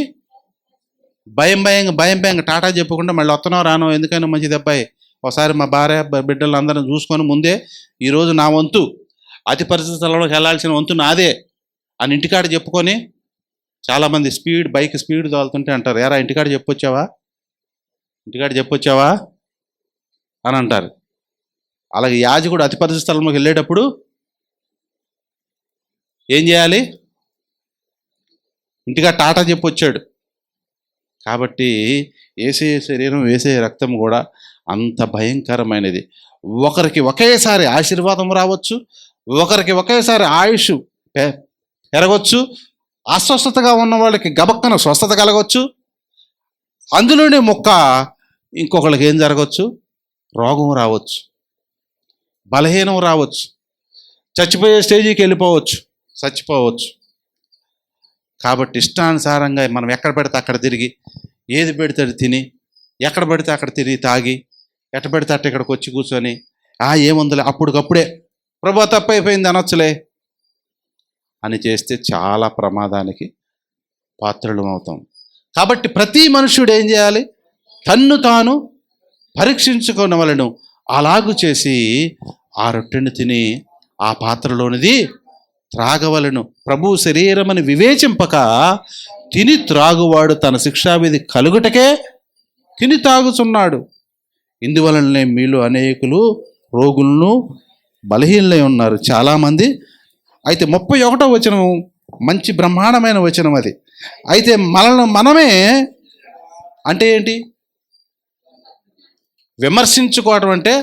భయంగా టాటా చెప్పకుండా మళ్ళీ వస్తున్నావు రాను, ఎందుకైనా మంచిది అబ్బాయి, ఒకసారి మా భార్య బిడ్డలు అందరం చూసుకొని ముందే ఈరోజు నా వంతు అతి పరిశుద్ధ స్థలంలోకి వెళ్ళాల్సిన వంతు నాదే అని ఇంటికాడ చెప్పుకొని, చాలామంది బైక్ స్పీడ్ తోలుతుంటే అంటారు, ఏరా ఇంటికాడ చెప్పొచ్చావా అని అంటారు. అలాగే యాజకుడు అతి పరిశుద్ధ స్థలంలోకి వెళ్ళేటప్పుడు ఏం చేయాలి? ఇంటిగా టాటా చెప్పొచ్చాడు. కాబట్టి యేసయ్య శరీరం, యేసయ్య రక్తం కూడా అంత భయంకరమైనది. ఒకరికి ఒకేసారి ఆశీర్వాదం రావచ్చు, ఒకరికి ఒకేసారి ఆయుష్ పెరగవచ్చు, అస్వస్థతగా ఉన్న వాళ్ళకి గబక్కన స్వస్థత కలగవచ్చు, అందులోనే ఇంకొకరికి ఏం జరగవచ్చు? రోగం రావచ్చు, బలహీనం రావచ్చు, చచ్చిపోయే స్టేజీకి చచ్చిపోవచ్చు. కాబట్టి ఇష్టానుసారంగా మనం ఎక్కడ పెడితే అక్కడ తిరిగి, ఏది పెడితే తిని, ఎక్కడ పెడితే అక్కడ తిరిగి తాగి, ఎట్ట పెడితే అట్ట ఇక్కడికి వచ్చి కూర్చొని ఏముందిలే అప్పటికప్పుడే ప్రభు తప్పైపోయింది అనొచ్చులే అని చేస్తే చాలా ప్రమాదానికి పాత్రలు అవుతాం. కాబట్టి ప్రతి మనుష్యుడు ఏం చేయాలి? తన్ను తాను పరీక్షించుకోనవలెను. అలాగు చేసి ఆ రొట్టెను తిని ఆ పాత్రలోనిది త్రాగవలను. ప్రభు శరీరమని వివేచింపక తిని త్రాగువాడు తన శిక్షావిధి కలుగుటకే తిని తాగుచున్నాడు. ఇందువలననే మీలో అనేకులు రోగులను బలహీనలై ఉన్నారు, చాలామంది. అయితే 31వ వచనం మంచి బ్రహ్మాండమైన వచనం అది. అయితే మనమే అంటే ఏంటి? విమర్శించుకోవడం అంటే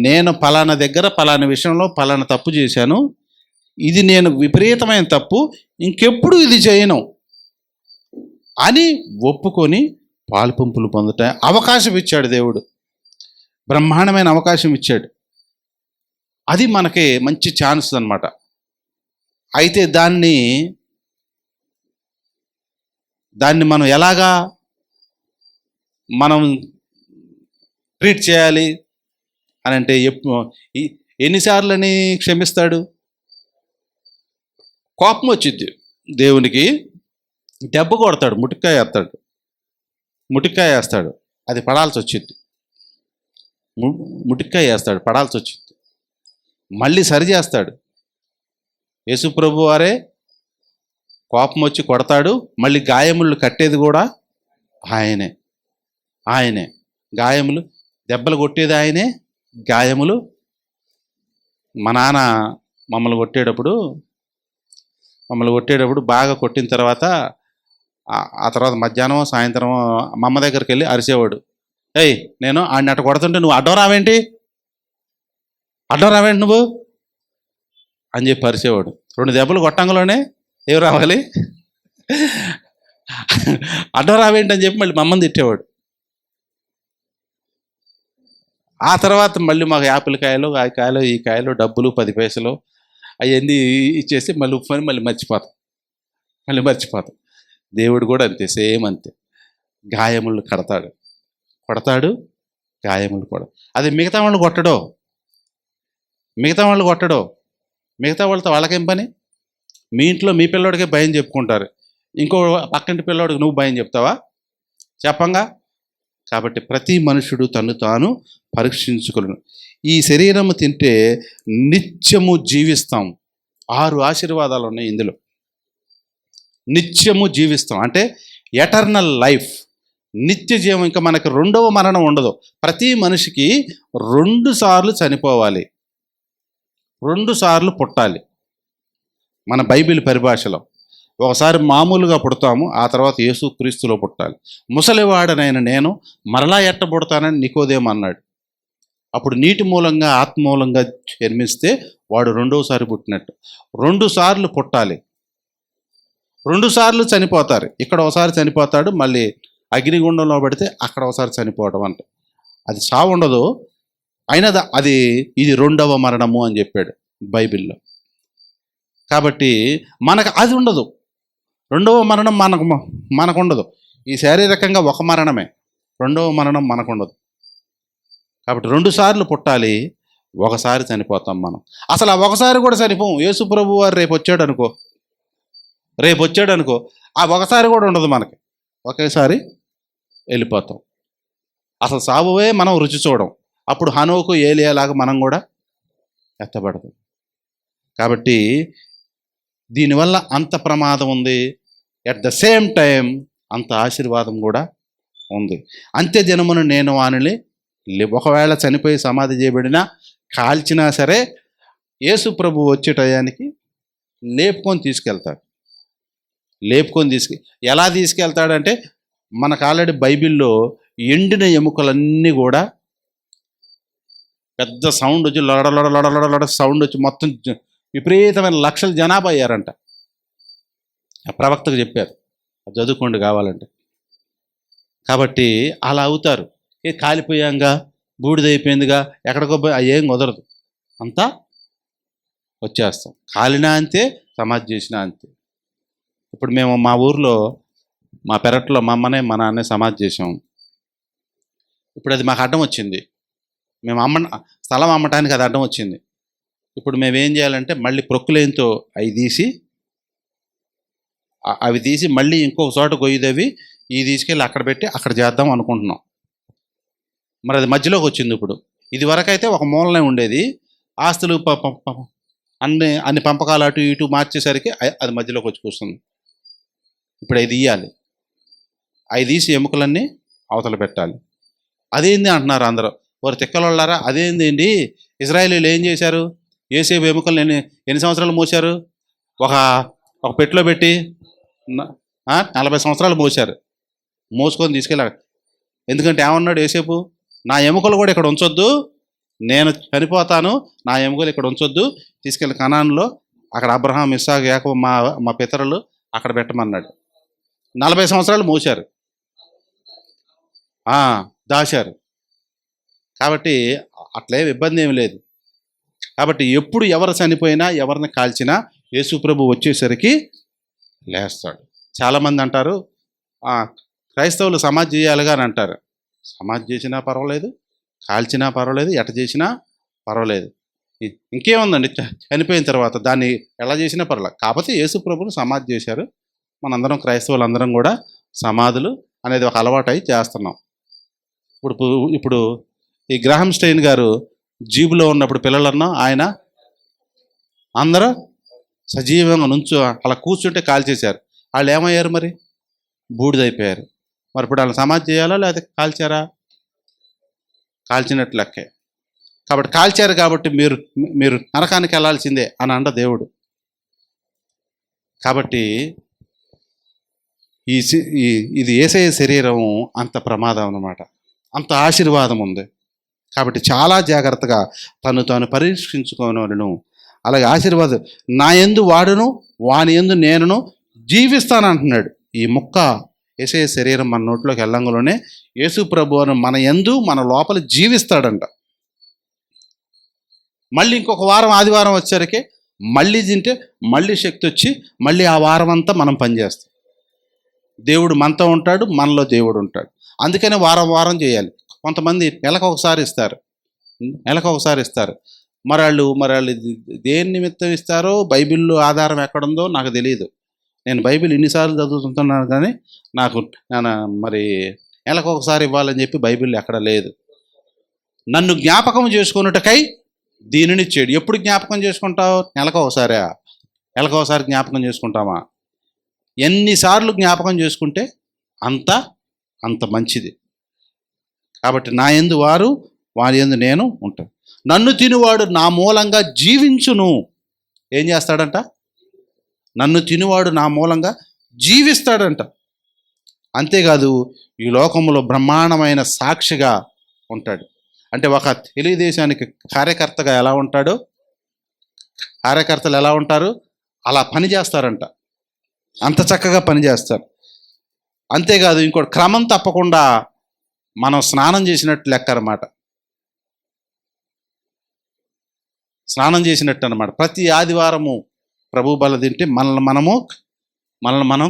నేను పలానా దగ్గర పలానా విషయంలో పలానా తప్పు చేశాను, ఇది నేను విపరీతమైన తప్పు, ఇంకెప్పుడు ఇది చేయను అని ఒప్పుకొని పాలుపంపులు పొందటం అవకాశం ఇచ్చాడు దేవుడు. బ్రహ్మాండమైన అవకాశం ఇచ్చాడు. అది మనకి మంచి ఛాన్స్ అన్నమాట. అయితే దాన్ని మనం ఎలాగా ట్రీట్ చేయాలి అని అంటే, ఎన్నిసార్లని క్షమిస్తాడు? కోపం వచ్చింది దేవునికి, దెబ్బ కొడతాడు, ముటిక్కాయ వేస్తాడు, అది పడాల్సి వచ్చింది. ముటిక్కాయ వేస్తాడు, పడాల్సి వచ్చింది. మళ్ళీ సరి చేస్తాడు. యేసు ప్రభు వారే కోపం వచ్చి కొడతాడు, మళ్ళీ గాయములు కట్టేది కూడా ఆయనే. గాయములు, దెబ్బలు కొట్టేది ఆయనే, గాయములు. మా నాన్న మమ్మల్ని కొట్టేటప్పుడు బాగా కొట్టిన తర్వాత ఆ తర్వాత మధ్యాహ్నం సాయంత్రం మా అమ్మ దగ్గరికి వెళ్ళి అరిసేవాడు. ఏయ్, నేను ఆడిని అట్ట కొడుతుంటే నువ్వు అడ్డం రావేంటి నువ్వు అని చెప్పి అరిసేవాడు. 2 దెబ్బలు కొట్టంగలోనే ఏం రావాలి, అడ్డం రావేంటి అని చెప్పి మళ్ళీ మా అమ్మని తిట్టేవాడు. ఆ తర్వాత మళ్ళీ మాకు యాపిల్ కాయలు, ఆ కాయలు, ఈ కాయలు, డబ్బులు 10 పైసలు అవన్నీ ఇచ్చేసి మళ్ళీ ఉప్పు అని మళ్ళీ మర్చిపోతాం. దేవుడు కూడా అంతే, సేమ్ అంతే. గాయములు కొడతాడు, గాయములు కూడా. అది మిగతా వాళ్ళు కొట్టడో, మిగతా వాళ్ళతో వాళ్ళకేం పని? మీ ఇంట్లో మీ పిల్లోడికే భయం చెప్పుకుంటారు, ఇంకో పక్కింటి పిల్లోడికి నువ్వు భయం చెప్తావా? చెప్పంగా. కాబట్టి ప్రతి మనుషుడు తను తాను పరీక్షించుకోలేను. ఈ శరీరము తింటే నిత్యము జీవిస్తాం. 6 ఆశీర్వాదాలు ఉన్నాయి ఇందులో. నిత్యము జీవిస్తాం అంటే ఎటర్నల్ లైఫ్, నిత్య జీవం. ఇంకా మనకి 2వ మరణం ఉండదు. ప్రతి మనిషికి 2 సార్లు చనిపోవాలి, 2 సార్లు పుట్టాలి. మన బైబిల్ పరిభాషలో ఒకసారి మామూలుగా పుడతాము, ఆ తర్వాత యేసుక్రీస్తులో పుట్టాలి. ముసలివాడనైన నేను మరలా ఎట్ట పుడతానని నికోదేము అన్నాడు. అప్పుడు నీటి మూలంగా ఆత్మ మూలంగా జన్మిస్తే వాడు 2వసారి పుట్టినట్టు. 2 సార్లు పుట్టాలి, 2 సార్లు చనిపోతారు. ఇక్కడ ఒకసారి చనిపోతాడు, మళ్ళీ అగ్నిగుండంలో పడితే అక్కడ ఒకసారి చనిపోవడం అంట. అది సావు ఉండదు. అయినా ఇది 2వ మరణము అని చెప్పాడు బైబిల్లో. కాబట్టి మనకు అది ఉండదు, 2వ మరణం మనకు ఉండదు. ఈ శారీరకంగా ఒక మరణమే, 2వ మరణం మనకు ఉండదు. కాబట్టి 2 సార్లు పుట్టాలి, ఒకసారి చనిపోతాం మనం. అసలు ఆ ఒకసారి కూడా చనిపోం. యేసు ప్రభు వారు రేపు వచ్చాడు అనుకో, ఆ ఒకసారి కూడా ఉండదు మనకి, ఒకేసారి వెళ్ళిపోతాం. అసలు సావువే మనం రుచి చూడం. అప్పుడు హనోకు ఏలియాలాగా మనం కూడా ఎత్తబడతాం. కాబట్టి దీనివల్ల అంత ప్రమాదం ఉంది, ఎట్ ద సేమ్ టైం అంత ఆశీర్వాదం కూడా ఉంది. అంత్య దినమున నేను వానిని ఒకవేళ చనిపోయి సమాధి చేయబడినా, కాల్చినా సరే యేసు ప్రభు వచ్చే టయానికి లేపుకొని తీసుకెళ్తాడు. ఎలా తీసుకెళ్తాడంటే, మనకు ఆల్రెడీ బైబిల్లో ఎండిన ఎముకలన్నీ కూడా పెద్ద సౌండ్ వచ్చి లొడ సౌండ్ వచ్చి మొత్తం విపరీతమైన లక్షల జనాభా అయ్యారంట. ఆ ప్రవక్తకు చెప్పారు, చదువుకోండి కావాలంటే. కాబట్టి అలా అవుతారు. కాలిపోయాంగా, బూడిదైపోయిందిగా, ఎక్కడికో పోయి ఏం కుదరదు, అంతా వచ్చేస్తాం. కాలినా అంతే, సమాధి చేసినా అంతే. ఇప్పుడు మేము మా ఊర్లో మా పెరట్లో మా అమ్మనే మా నాన్నే సమాధి చేసాం. ఇప్పుడు అది మాకు అడ్డం వచ్చింది. మేము స్థలం అమ్మటానికి అది అడ్డం వచ్చింది. ఇప్పుడు మేము ఏం చేయాలంటే మళ్ళీ ప్రొక్కులేంతో అవి తీసి మళ్ళీ ఇంకొక చోట గొయ్యిదవి తీసుకెళ్ళి అక్కడ పెట్టి అక్కడ చేద్దాం అనుకుంటున్నాం. మరి అది మధ్యలోకి వచ్చింది. ఇప్పుడు ఇది వరకైతే ఒక మూలనే ఉండేది. ఆస్తులు అన్ని పంపకాలు అటు ఇటు మార్చేసరికి అది మధ్యలోకి వచ్చి కూర్చుంది. ఇప్పుడు అవి తీయాలి, అవి తీసి ఎముకలన్నీ అవతల పెట్టాలి. అదేంది అంటున్నారు అందరూ, వారు తిక్కలోళ్ళారా, అదేంది? ఇజ్రాయేలీలు ఏం చేశారు? యేసేపు ఎముకలు ఎన్ని సంవత్సరాలు మోసారు? ఒక పెట్టెలో పెట్టి 40 సంవత్సరాలు మోసుకొని తీసుకెళ్ళాడు. ఎందుకంటే ఏమన్నాడు యేసేపు? నా ఎముకలు కూడా ఇక్కడ ఉంచొద్దు, నేను చనిపోతాను, నా ఎముకలు ఇక్కడ ఉంచొద్దు, తీసుకెళ్ళి కనాన్లో అక్కడ అబ్రహాం, ఇస్సాకు, యాకోబు మా పితరులు అక్కడ పెట్టమన్నాడు. 40 సంవత్సరాలు మోసారు, దాచారు. కాబట్టి అట్లేం ఇబ్బంది ఏమి లేదు. కాబట్టి ఎప్పుడు ఎవరు చనిపోయినా, ఎవరిని కాల్చినా యేసు ప్రభు వచ్చేసరికి లేస్తాడు. చాలామంది అంటారు క్రైస్తవులు సమాధి చేయాలిగా అని అంటారు. సమాధి చేసినా పర్వాలేదు, కాల్చినా పర్వాలేదు, ఎట చేసినా పర్వాలేదు. ఇంకేముందండి, చనిపోయిన తర్వాత దాన్ని ఎలా చేసినా పర్వాలేదు. కాకపోతే యేసు ప్రభుని సమాధి చేశారు. మనందరం క్రైస్తవులందరం కూడా సమాధులు అనేది ఒక అలవాటు అయి చేస్తున్నాం. ఇప్పుడు ఈ గ్రాహం స్టెయిన్ గారు జీబులో ఉన్నప్పుడు పిల్లలన్నా ఆయన అందరూ సజీవంగా నుంచో అలా కూర్చుంటే కాల్చేశారు. వాళ్ళు ఏమయ్యారు మరి? బూడిదైపోయారు. మరి ఇప్పుడు వాళ్ళని సమాధి చేయాలా లేదా కాల్చారా? కాల్చినట్లు లెక్కే. కాబట్టి కాల్చారు కాబట్టి మీరు మీరు నరకానికి వెళ్ళాల్సిందే అని అండ దేవుడు. కాబట్టి ఇది యేసయ్య శరీరం అంత ప్రమాదం అన్నమాట, అంత ఆశీర్వాదం ఉంది. కాబట్టి చాలా జాగ్రత్తగా తాను పరీక్షించుకోనను. అలాగే ఆశీర్వాదం, నా యందు వాడును వాని యందు నేనును జీవిస్తానంటున్నాడు. ఈ ముక్క యేసయ్య శరీరం మన నోట్లోకి వెళ్ళంగానే యేసు ప్రభు అని మన యందు మన లోపల జీవిస్తాడంట. మళ్ళీ ఇంకొక వారం ఆదివారం వచ్చేసరికి మళ్ళీ తింటే మళ్ళీ శక్తి వచ్చి మళ్ళీ ఆ వారం అంతా మనం పనిచేస్తాం. దేవుడు మనతో ఉంటాడు, మనలో దేవుడు ఉంటాడు. అందుకనే వారం వారం చేయాలి. కొంతమంది నెలకు ఒకసారి ఇస్తారు. మరి వాళ్ళు దేని నిమిత్తం ఇస్తారో బైబిల్లో ఆధారం ఎక్కడుందో నాకు తెలియదు. నేను బైబిల్ ఇన్నిసార్లు చదువుతుంటున్నాను కానీ నాకు మరి నెలకు ఒకసారి ఇవ్వాలని చెప్పి బైబిల్ ఎక్కడ లేదు. నన్ను జ్ఞాపకం చేసుకున్నటకై దీనిని ఇచ్చాడు. ఎప్పుడు జ్ఞాపకం చేసుకుంటావు? నెలకు ఒకసారి జ్ఞాపకం చేసుకుంటామా? ఎన్నిసార్లు జ్ఞాపకం చేసుకుంటే అంత మంచిది. కాబట్టి నా యందు వారు వారి యందు నేను ఉంటాను. నన్ను తినువాడు నా మూలంగా జీవించును. ఏం చేస్తాడంట? నన్ను తినువాడు నా మూలంగా జీవిస్తాడంట. అంతేకాదు ఈ లోకంలో బ్రహ్మాండమైన సాక్షిగా ఉంటాడు. అంటే ఒక తెలుగుదేశానికి కార్యకర్తగా ఎలా ఉంటాడో, కార్యకర్తలు ఎలా ఉంటారు అలా పని చేస్తారంట. అంత చక్కగా పనిచేస్తారు. అంతేకాదు ఇంకోటి, క్రమం తప్పకుండా మనం స్నానం చేసినట్టు లెక్క అన్నమాట. స్నానం చేసినట్టు అనమాట. ప్రతి ఆదివారము ప్రభు బల తింటే మనల్ని మనం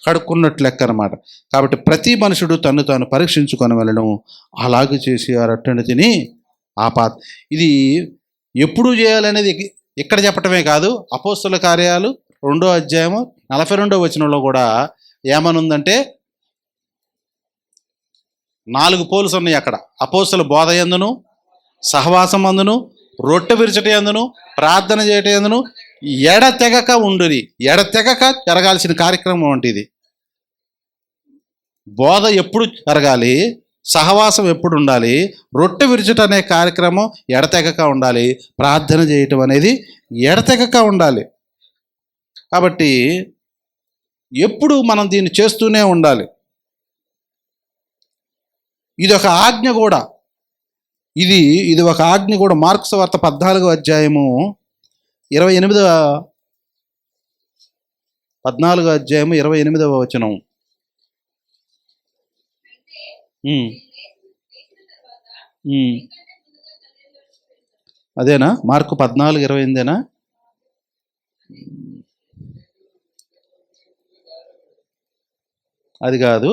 కడుక్కున్నట్టు లెక్క అనమాట. కాబట్టి ప్రతి మనుషుడు తాను పరీక్షించుకొని వెళ్ళడం, అలాగే చేసి ఆ రొట్టెను తిని ఇది ఎప్పుడు చేయాలనేది ఇక్కడ చెప్పటమే కాదు, అపోస్తల కార్యాలు 2వ అధ్యాయము 42వ వచనంలో కూడా ఏమనుందంటే 4 పోల్స్ ఉన్నాయి అక్కడ. అపోస్తల బోధ యందును, సహవాసం అందును, రొట్టె విరచట యందును, ప్రార్థన చేయట యందును ఎడతెగక ఉండురి. ఎడతెగక జరగాల్సిన కార్యక్రమం అంటే ఇది. బోధ ఎప్పుడు జరగాలి, సహవాసం ఎప్పుడు ఉండాలి, రొట్టె విరచట అనే కార్యక్రమం ఎడతెగక ఉండాలి, ప్రార్థన చేయటం అనేది ఎడతెగక ఉండాలి. కాబట్టి ఎప్పుడు మనం దీన్ని చేస్తూనే ఉండాలి. ఇది ఒక ఆజ్ఞ కూడా. ఇది ఒక ఆజ్ఞ కూడా. మార్కు సువార్త 14వ అధ్యాయము 28వ వచనం. అదేనా? మార్కు 14:28 అది కాదు,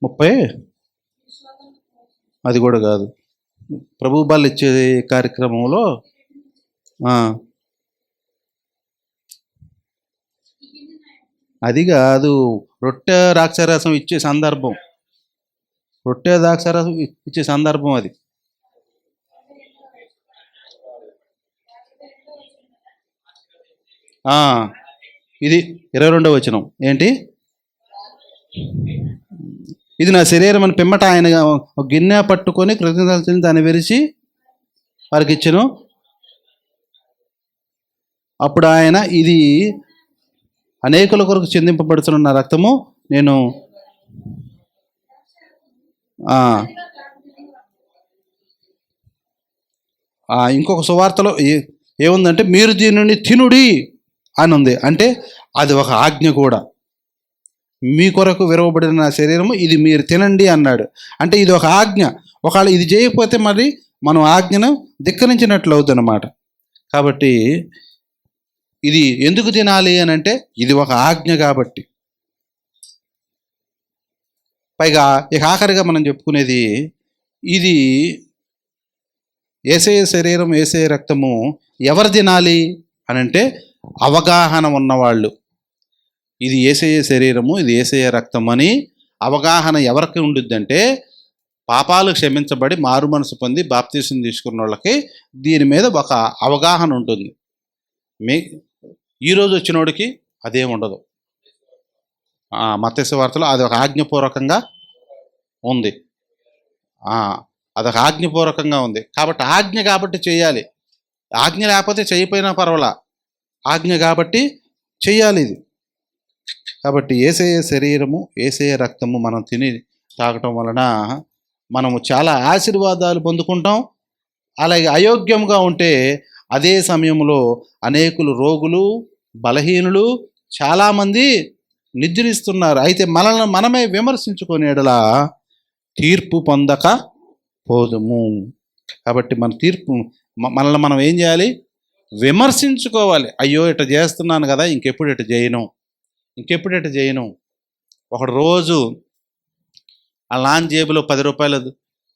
30 అది కూడా కాదు. ప్రభు బల్ల ఇచ్చే కార్యక్రమంలో అది కాదు, రొట్టె ద్రాక్షారసం ఇచ్చే సందర్భం. రొట్టె ద్రాక్షారసం ఇచ్చే సందర్భం అది. ఇది 22వ వచనం. ఏంటి? ఇది నా శరీరం అని పిమ్మట ఆయన ఒక గిన్నె పట్టుకొని కృతజ్ఞతలు దాన్ని విరిచి వారికి ఇచ్చెను. అప్పుడు ఆయన, ఇది అనేకుల కొరకు చెందింపబడుతున్న రక్తము, నేను ఇంకొక సువార్తలో ఏముందంటే మీరు దీనిని తినుడి అని ఉంది. అంటే అది ఒక ఆజ్ఞ కూడా. మీ కొరకు విరవబడిన నా శరీరము, ఇది మీరు తినండి అన్నాడు. అంటే ఇది ఒక ఆజ్ఞ. ఒకవేళ ఇది చేయకపోతే మరి మనం ఆజ్ఞను ధిక్కరించినట్లు అవుతుంది అన్నమాట. కాబట్టి ఇది ఎందుకు తినాలి అని అంటే ఇది ఒక ఆజ్ఞ కాబట్టి. పైగా ఇక ఆఖరిగా మనం చెప్పుకునేది, ఇది యేసయ్య శరీరం యేసయ్య రక్తము ఎవరు తినాలి అని అంటే అవగాహన ఉన్నవాళ్ళు. ఇది యేసయ్య శరీరము, ఇది యేసయ్య రక్తం అని అవగాహన ఎవరికి ఉండిద్దంటే పాపాలు క్షమించబడి మారు మనసు పొంది బాప్తీసం తీసుకున్న వాళ్ళకి దీని మీద ఒక అవగాహన ఉంటుంది. ఈరోజు వచ్చినోడికి అదేం ఉండదు. మత్తయి సువార్తలో అది ఒక ఆజ్ఞపూర్వకంగా ఉంది. అదొక ఆజ్ఞపూర్వకంగా ఉంది కాబట్టి ఆజ్ఞ కాబట్టి చేయాలి. ఆజ్ఞ లేకపోతే చేయకపోయినా పర్వాలా, ఆజ్ఞ కాబట్టి చెయ్యాలి ఇది. కాబట్టి యేసయ్య శరీరము యేసయ్య రక్తము మనం తిని తాగటం వలన మనము చాలా ఆశీర్వాదాలు పొందుకుంటాం. అలాగే అయోగ్యంగా ఉంటే అదే సమయంలో అనేకులు రోగులు బలహీనులు చాలామంది నిద్రిస్తున్నారు. అయితే మనల్ని మనమే విమర్శించుకునేలా తీర్పు పొందక పోదుము. కాబట్టి మన తీర్పు మనల్ని మనం ఏం చేయాలి? విమర్శించుకోవాలి. అయ్యో ఇట్లా చేస్తున్నాను కదా, ఇంకెప్పుడు ఇట్లా చేయను. ఒకడు రోజు ఆ లాన్ జేబులో 10 రూపాయలు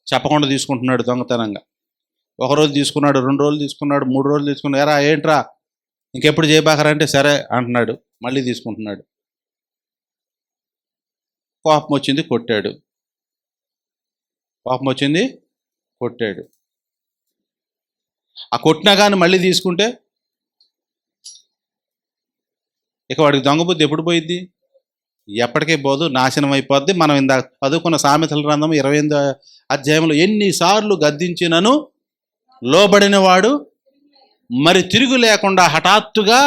చెప్పకుండా తీసుకుంటున్నాడు దొంగతనంగా. ఒకరోజు తీసుకున్నాడు, 2 రోజులు తీసుకున్నాడు, 3 రోజులు తీసుకున్నాడు. ఎరా ఏంట్రా ఇంకెప్పుడు చేయబాకరా అంటే సరే అంటున్నాడు, మళ్ళీ తీసుకుంటున్నాడు. కోపం వచ్చింది కొట్టాడు. ఆ కొట్టినా కానీ మళ్ళీ తీసుకుంటే ఇక వాడికి దొంగ బుద్ధి ఎప్పుడు పోయిద్ది? ఎప్పటికే పోదు, నాశనం అయిపోద్ది. మనం ఇందాక చదువుకున్న సామెతల గ్రంథం 28వ అధ్యాయంలో ఎన్నిసార్లు గద్దించినను లోబడిన వాడు మరి తిరుగు లేకుండా హఠాత్తుగా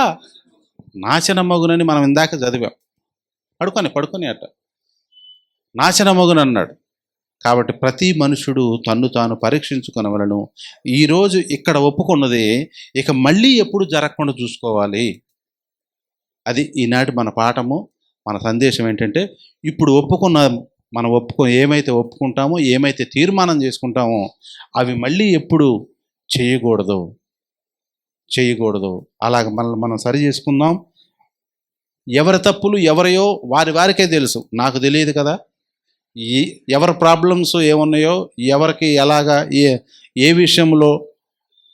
నాశనమగునని మనం ఇందాక చదివాం. పడుకొని అట్ట నాశనమగును అన్నాడు. కాబట్టి ప్రతి మనుషుడు తన్ను తాను పరీక్షించుకొనవలెను. ఈరోజు ఇక్కడ ఒప్పుకున్నది ఇక మళ్ళీ ఎప్పుడు జరగకుండా చూసుకోవాలి. అది ఈనాటి మన పాఠము, మన సందేశం ఏంటంటే ఇప్పుడు మనం ఏమైతే ఒప్పుకుంటామో, ఏమైతే తీర్మానం చేసుకుంటామో అవి మళ్ళీ ఎప్పుడు చేయకూడదు. అలాగ మనం సరి చేసుకుందాం. ఎవరి తప్పులు ఎవరయో వారికే తెలుసు, నాకు తెలియదు కదా. ఎవరి ప్రాబ్లమ్స్ ఏమున్నాయో, ఎవరికి ఎలాగా ఏ విషయంలో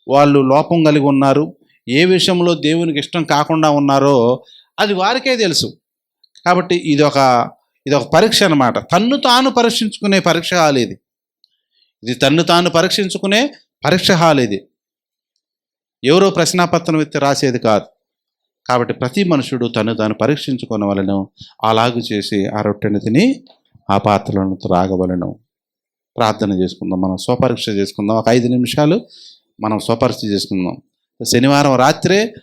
వాళ్ళు లోపం కలిగి ఉన్నారు, ఏ విషయంలో దేవునికి ఇష్టం కాకుండా ఉన్నారో అది వారికే తెలుసు. కాబట్టి ఇదొక పరీక్ష అన్నమాట. తన్ను తాను పరీక్షించుకునే పరీక్ష హాల్ ఇది తన్ను తాను పరీక్షించుకునే పరీక్ష హాల్ ఇది. ఎవరో ప్రశ్నాపత్రం ఎత్తి రాసేది కాదు. కాబట్టి ప్రతి మనుషుడు తను తాను పరీక్షించుకునవలెను. అలాగూ చేసి ఆ రొట్టెని తిని ఆ పాత్రలను త్రాగవలెను. ప్రార్థన చేసుకుందాం. మనం స్వపరీక్ష చేసుకుందాం. ఒక 5 నిమిషాలు మనం స్వపరీక్ష చేసుకుందాం. శనివారం రాత్రే